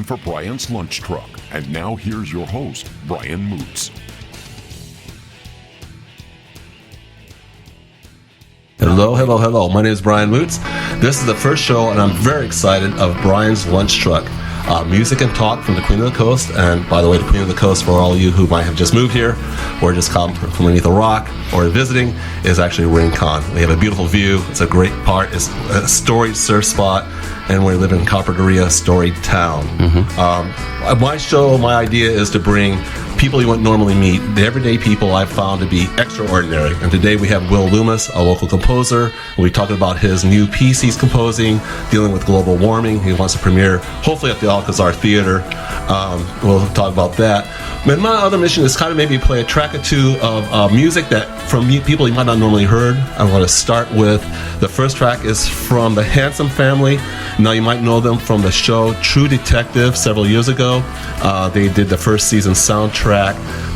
time for Bryan's Lunch Truck. And now here's your host, Bryan Moots. Hello. My name is Bryan Moots. This is the first show, and I'm very excited of Bryan's Lunch Truck. Music and talk from the Queen of the Coast. And by the way, the Queen of the Coast, for all of you who might have just moved here or just come from underneath a rock or visiting, is actually Rincon. We have a beautiful view. It's a great part. It's a storied surf spot, and we live in Carpinteria, storied town. My show, my idea is to bring people you wouldn't normally meet, the everyday people I've found to be extraordinary. And today we have Will Loomis, a local composer. We'll be talking about his new piece he's composing, dealing with global warming. He wants to premiere, hopefully at the Alcazar Theater. We'll talk about that. And my other mission is kind of maybe play a track or two of music that from people you might not normally heard. I want to start with, the first track is from the Handsome Family. Now you might know them from the show True Detective several years ago. They did the first season soundtrack.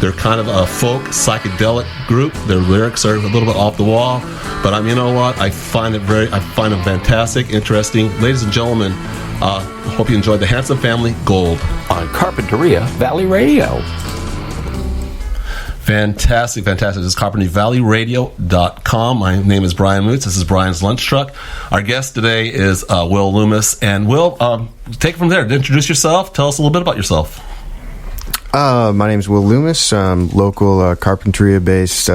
They're kind of a folk psychedelic group. Their lyrics are a little bit off the wall, but you know what? I find them fantastic, interesting. Ladies and gentlemen, hope you enjoyed the Handsome Family, Gold, on Carpinteria Valley Radio. Fantastic. This is CarpinterValleyRadio.com. My name is Bryan Moots. This is Bryan's Lunch Truck. Our guest today is Will Loomis. And Will, take it from there. Introduce yourself. Tell us a little bit about yourself. My name is Will Loomis. I'm local Carpinteria-based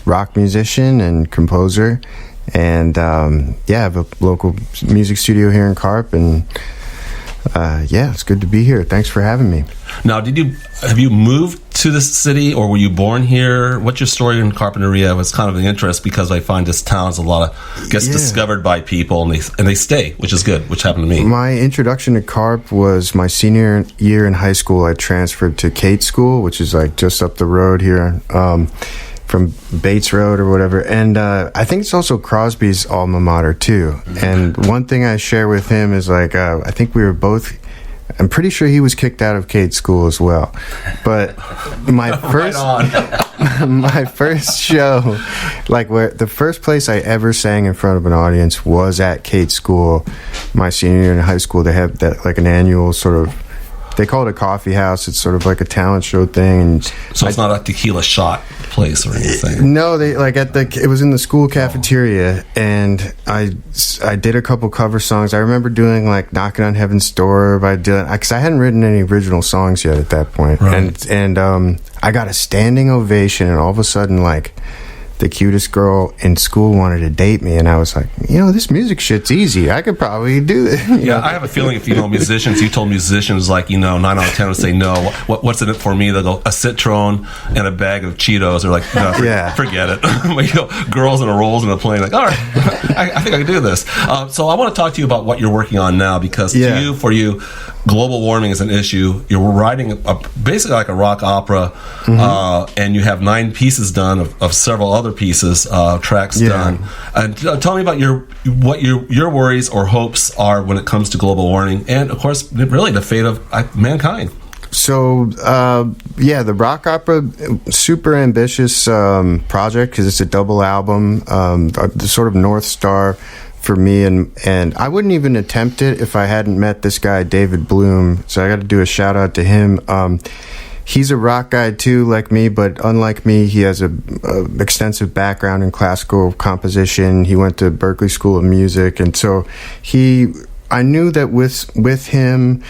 rock musician and composer. And I have a local music studio here in Carp. And it's good to be here. Thanks for having me. Now, have you moved to this city, or were you born here? What's your story in Carpinteria? It's kind of an interest because I find this town's gets discovered by people, and they stay, which is good, which happened to me. My introduction to Carp was my senior year in high school. I transferred to Kate School, which is like just up the road here. From Bates Road or whatever. And I think it's also Crosby's alma mater too. And one thing I share with him is I think we were both, I'm pretty sure he was kicked out of Kate School as well. But my first my first show, where the first place I ever sang in front of an audience was at Kate School. My senior year in high school, they have that an annual sort of, they call it a coffee house. It's sort of like a talent show thing. And so it's not a tequila shot place or anything? No, it was in the school cafeteria, and I did a couple cover songs. I remember doing Knocking on Heaven's Door by Dylan, because I hadn't written any original songs yet at that point. Right. And I got a standing ovation, and all of a sudden the cutest girl in school wanted to date me, and I was like, this music shit's easy. I could probably do it. I have a feeling if you told musicians 9 out of 10 would say no. What's in it for me? They'll go, a Citron and a bag of Cheetos. They're like, no, forget it. Girls in a rolls in a plane, all right, I think I can do this. So I want to talk to you about what you're working on now, because for you, global warming is an issue. You're writing basically like a rock opera, and you have 9 pieces done of several other pieces, tracks done. And tell me about what your worries or hopes are when it comes to global warming, and of course, really the fate of mankind. So, the rock opera, super ambitious project, because it's a double album, the sort of North Star for me, and I wouldn't even attempt it if I hadn't met this guy, David Bloom. So I got to do a shout out to him. He's a rock guy too, like me, but unlike me, he has a extensive background in classical composition. He went to Berklee School of Music, and so I knew that with him,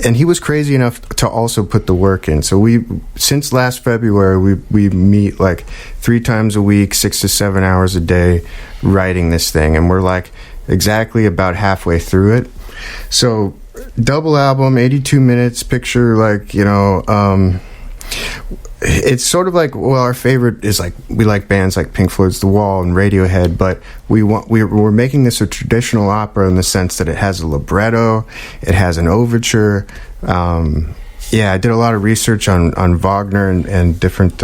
and he was crazy enough to also put the work in. So since last February, we meet 3 times a week, 6 to 7 hours a day, writing this thing, and we're exactly about halfway through it. So double album, 82 minutes. Picture it's sort of our favorite is we like bands like Pink Floyd's The Wall and Radiohead, but we're making this a traditional opera in the sense that it has a libretto, it has an overture. I did a lot of research on Wagner and different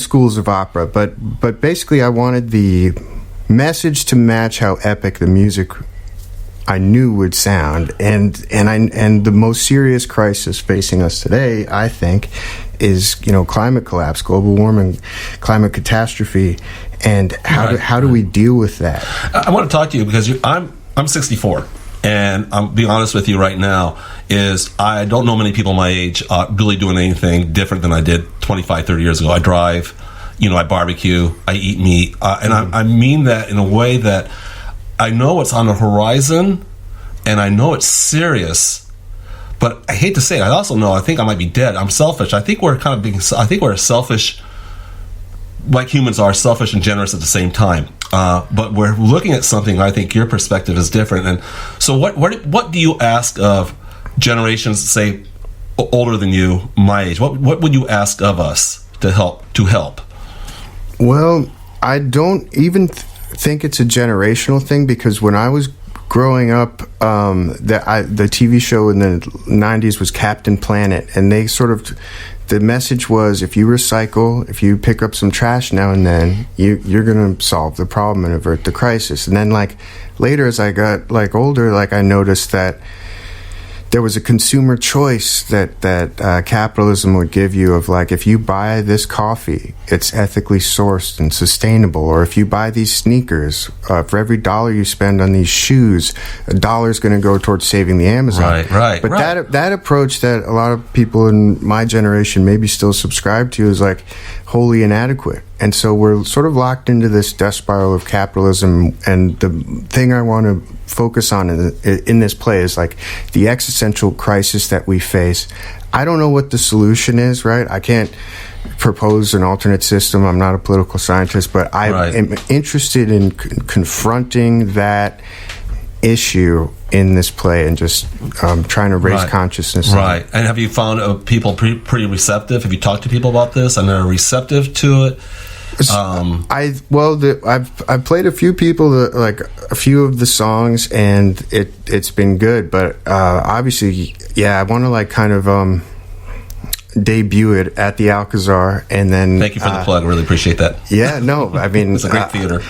schools of opera, but basically I wanted the message to match how epic the music I knew would sound, and the most serious crisis facing us today, I think, is climate collapse, global warming, climate catastrophe, and how do we deal with that? I want to talk to you because I'm 64. And I'm being honest with you right now, is I don't know many people my age really doing anything different than I did 25, 30 years ago. I drive, I barbecue, I eat meat. And I mean that in a way that I know it's on the horizon and I know it's serious, but I hate to say it. I also know I think I might be dead. I'm selfish. I think we're selfish, like humans are, selfish and generous at the same time. But we're looking at something. I think your perspective is different. And so, what do you ask of generations, say, older than you, my age? What would you ask of us to help? Well, I don't even think it's a generational thing, because when I was growing up, the TV show in the 90s was Captain Planet, and they the message was, if you recycle, if you pick up some trash now and then, you're going to solve the problem and avert the crisis. And then later, as I got older, I noticed that there was a consumer choice that capitalism would give you of if you buy this coffee, it's ethically sourced and sustainable, or if you buy these sneakers, for every $1 you spend on these shoes, $1 is going to go towards saving the Amazon. Right. But that approach that a lot of people in my generation maybe still subscribe to is wholly inadequate. And so we're sort of locked into this death spiral of capitalism. And the thing I want to focus on in this play is the existential crisis that we face. I don't know what the solution is, right? I can't propose an alternate system. I'm not a political scientist, but I am interested in confronting that issue in this play and just trying to raise consciousness. Right. And have you found people pretty receptive? Have you talked to people about this and they're receptive to it? I've played a few people a few of the songs, and it's been good. But obviously, I want to debut it at the Alcazar, and then thank you for the plug. Really appreciate that. Yeah, no, I mean it's a great theater.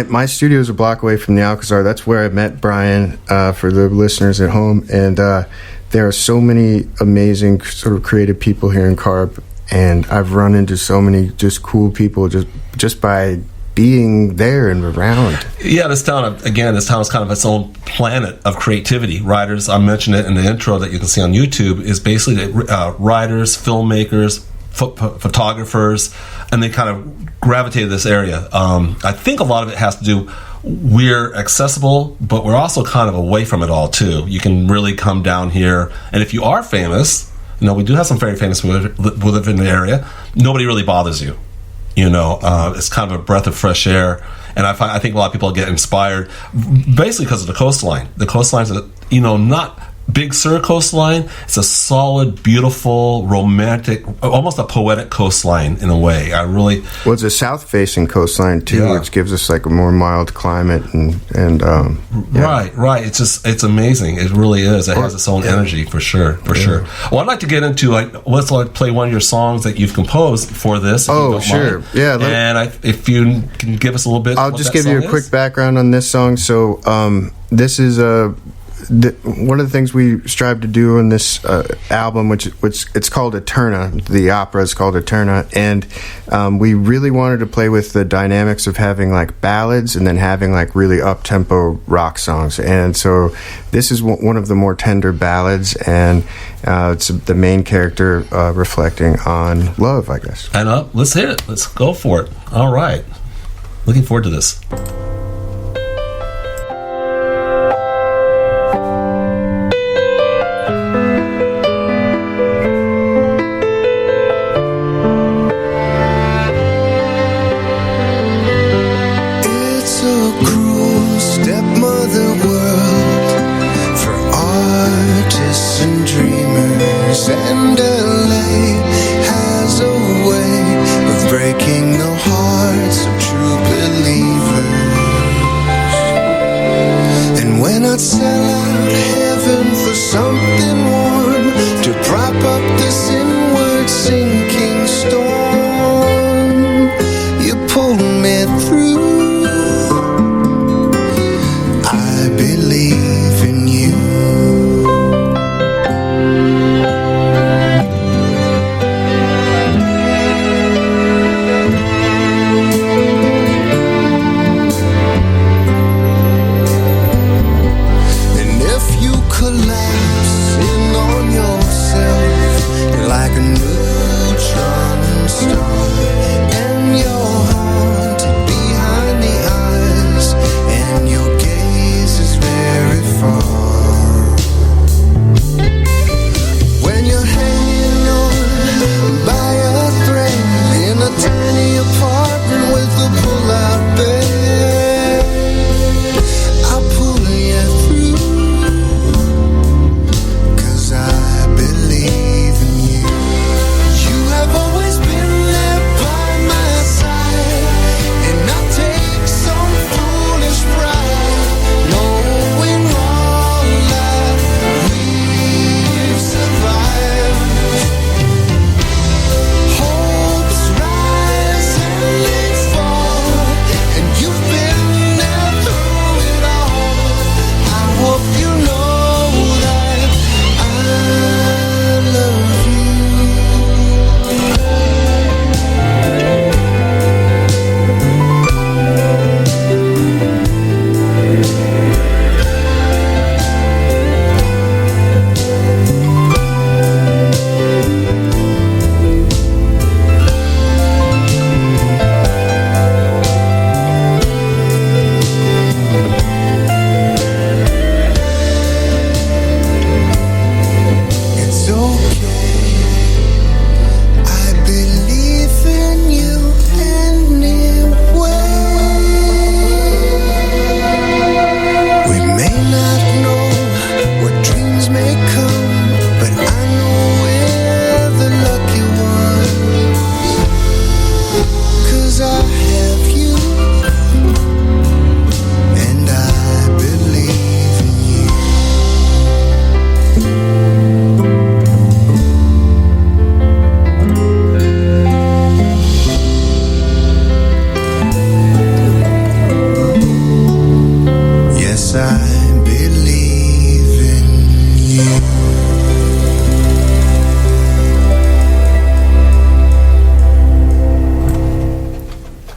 My studio is a block away from the Alcazar. That's where I met Bryan. For the listeners at home, and there are so many amazing sort of creative people here in Carp. And I've run into so many just cool people just by being there and around. Yeah, this town is kind of its own planet of creativity. Writers, I mentioned it in the intro that you can see on YouTube, is basically writers, filmmakers, photographers, and they kind of gravitate to this area. I think a lot of it has to do, we're accessible, but we're also kind of away from it all too. You can really come down here, and if you are famous, we do have some very famous people who live in the area. Nobody really bothers you. It's kind of a breath of fresh air. And I think a lot of people get inspired basically because of the coastline. The coastline's, not Big Sur coastline. It's a solid, beautiful, romantic, almost a poetic coastline in a way. Well, it's a south-facing coastline too, which gives us a more mild climate and Right. It's amazing. It really is. It has its own energy for sure. Well, I'd like to get into let's play one of your songs that you've composed for this. Oh, sure. Mind. Yeah. And if you can give us a little bit. I'll just give you a quick background on this song. So this is one of the things we strive to do in this album, which it's called Eterna. The opera is called Eterna, and we really wanted to play with the dynamics of having ballads and then having really up-tempo rock songs. And so this is one of the more tender ballads, and it's the main character reflecting on love, I guess. And let's hear it. Let's go for it. All right. Looking forward to this. And LA has a way of breaking the hearts of true believers.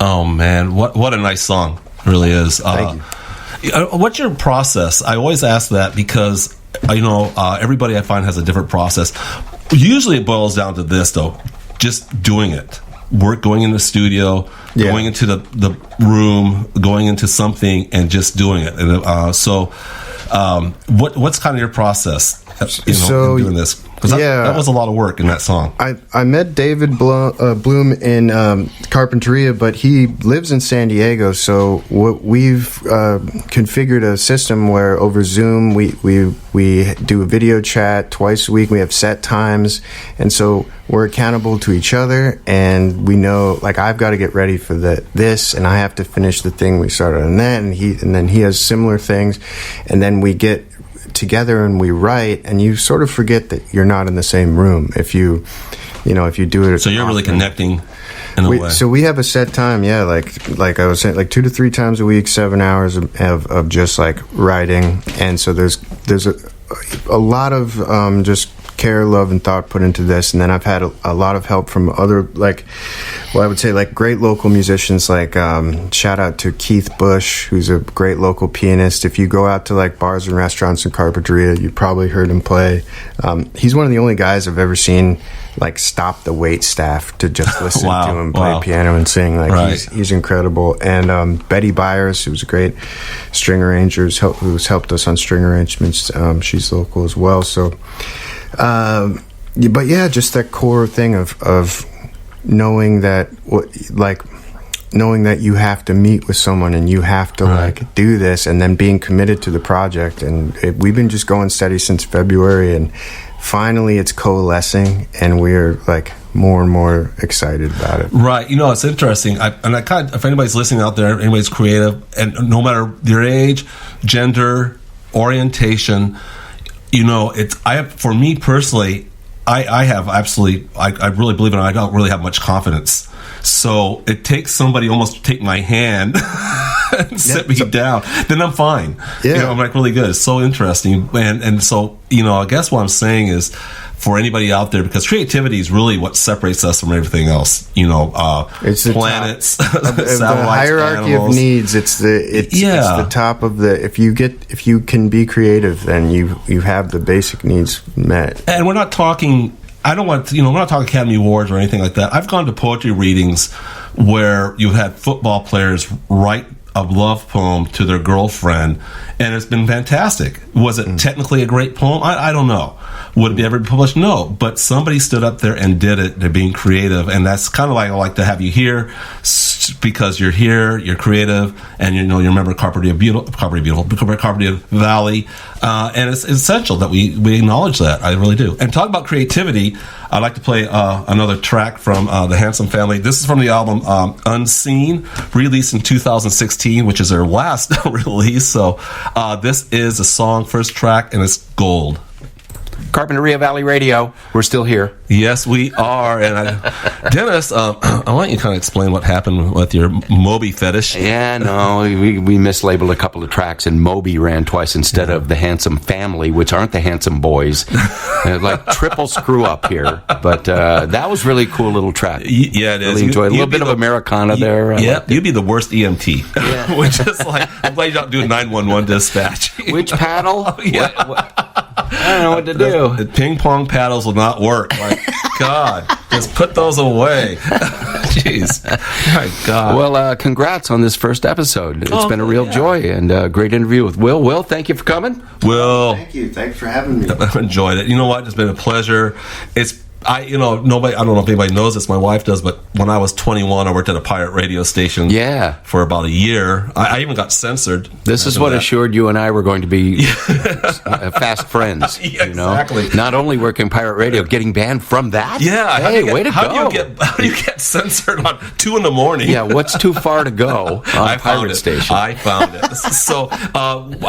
Oh man, what a nice song, it really is. Thank you. What's your process? I always ask that because everybody I find has a different process. Usually it boils down to this though, just doing it. Going in the studio, going into the room, going into something, and just doing it. And what's kind of your process? In doing this, because that was a lot of work in that song. I met David Bloom in Carpinteria, but he lives in San Diego. So we've configured a system where over Zoom we do a video chat twice a week. We have set times, and so we're accountable to each other. And we know, like, I've got to get ready for this, and I have to finish the thing we started on that, and then he has similar things, and then we get together and we write, and you sort of forget that you're not in the same room if you do it. So you're really connecting in a way. So we have a set time, like I was saying, like 2 to 3 times a week, 7 hours of just like writing, and so there's a lot of just care, love, and thought put into this. And then I've had a lot of help from other, I would say, like, great local musicians, like shout out to Keith Bush, who's a great local pianist. If you go out to like bars and restaurants in Carpinteria, you probably heard him play. He's one of the only guys I've ever seen like stop the wait staff to just listen to him play piano and sing. Like, he's incredible. And Betty Byers, who's a great string arranger, who's helped us on string arrangements. She's local as well. So but yeah, just that core thing of knowing that you have to meet with someone and you have to like do this, and then being committed to the project. And we've been just going steady since February, and finally it's coalescing, and we're like more and more excited about it. Right. It's interesting. If anybody's listening out there, anybody's creative, and no matter your age, gender, orientation, for me personally, I have absolutely, I really believe in it. I don't really have much confidence. So it takes somebody almost to take my hand and sit me down. Then I'm fine. Yeah. I'm like really good. It's so interesting. And so, I guess what I'm saying is, for anybody out there, because creativity is really what separates us from everything else. It's the planets, satellites, the hierarchy animals. Of needs. It's the top of the. If you can be creative, then you have the basic needs met. And we're not talking. I don't want we're not talking Academy Awards or anything like that. I've gone to poetry readings where you had football players write a love poem to their girlfriend, and it's been fantastic. Was it technically a great poem? I don't know. Would it be ever published? No. But somebody stood up there and did it. They're being creative, and that's kind of like I like to have you here because you're here, you're creative, and you remember Carpinteria Valley, and it's essential that we acknowledge that. I really do. And talk about creativity, I'd like to play another track from the Handsome Family. This is from the album Unseen, released in 2016, which is their last release. So this is a song, first track, and it's gold. Carpinteria Valley Radio. We're still here. Yes, we are. And Dennis, I want you to kind of explain what happened with your Moby fetish. Yeah, no, we mislabeled a couple of tracks, and Moby ran twice instead of the Handsome Family, which aren't the Handsome Boys. Like triple screw up here. But that was really cool little track. Yeah, it is. Really enjoyed a little bit of Americana there. Yeah, you'd be the worst EMT. Yeah. Which is like, I'm glad you don't do 911 dispatch. Which paddle? I don't know what to do. The ping pong paddles will not work. Like, God, just put those away. Jeez. My God. Well, congrats on this first episode. It's been a real joy, and a great interview with Will. Will, thank you for coming. Will. Thank you. Thanks for having me. I've enjoyed it. You know what? It's been a pleasure. Nobody, I don't know if anybody knows this, my wife does, but when I was 21, I worked at a pirate radio station for about a year. I even got censored. This is what assured you and I were going to be fast friends. Yeah, exactly. Not only working pirate radio, getting banned from that? Yeah. Hey, way to go. How do you get censored on 2 a.m? Yeah, what's too far to go on a pirate station? I found it. So,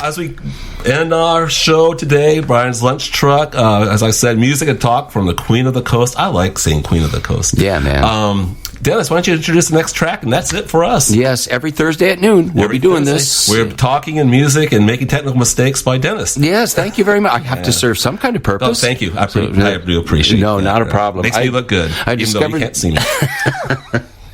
as we end our show today, Bryan's Lunch Truck, as I said, music and talk from the Queen of the Coast. I like saying Queen of the Coast. Yeah, man. Dennis, why don't you introduce the next track, and that's it for us. Yes, every Thursday at noon we'll be doing this. We're talking and music and making technical mistakes by Dennis. Yes, thank you very much. I have to serve some kind of purpose. Oh, thank you. I do appreciate it. No, not a problem. Makes me look good, even though you can't see me.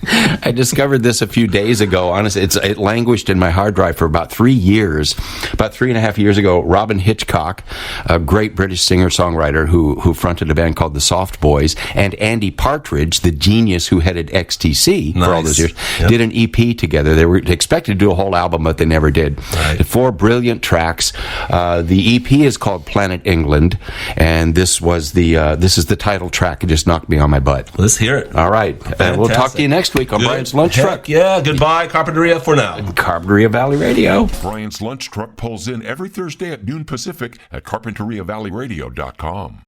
I discovered this a few days ago. Honestly, it languished in my hard drive for about 3 years. About 3.5 years ago, Robin Hitchcock, a great British singer-songwriter who fronted a band called the Soft Boys, and Andy Partridge, the genius who headed XTC for all those years, did an EP together. They were expected to do a whole album, but they never did. Right. 4 brilliant tracks. The EP is called Planet England, and this is the title track. It just knocked me on my butt. Let's hear it. All right. We'll talk to you next week on Bryan's Lunch Truck. Yeah, goodbye, Carpinteria, for now. Carpinteria Valley Radio. Bryan's Lunch Truck pulls in every Thursday at noon Pacific at CarpinteriaValleyRadio.com.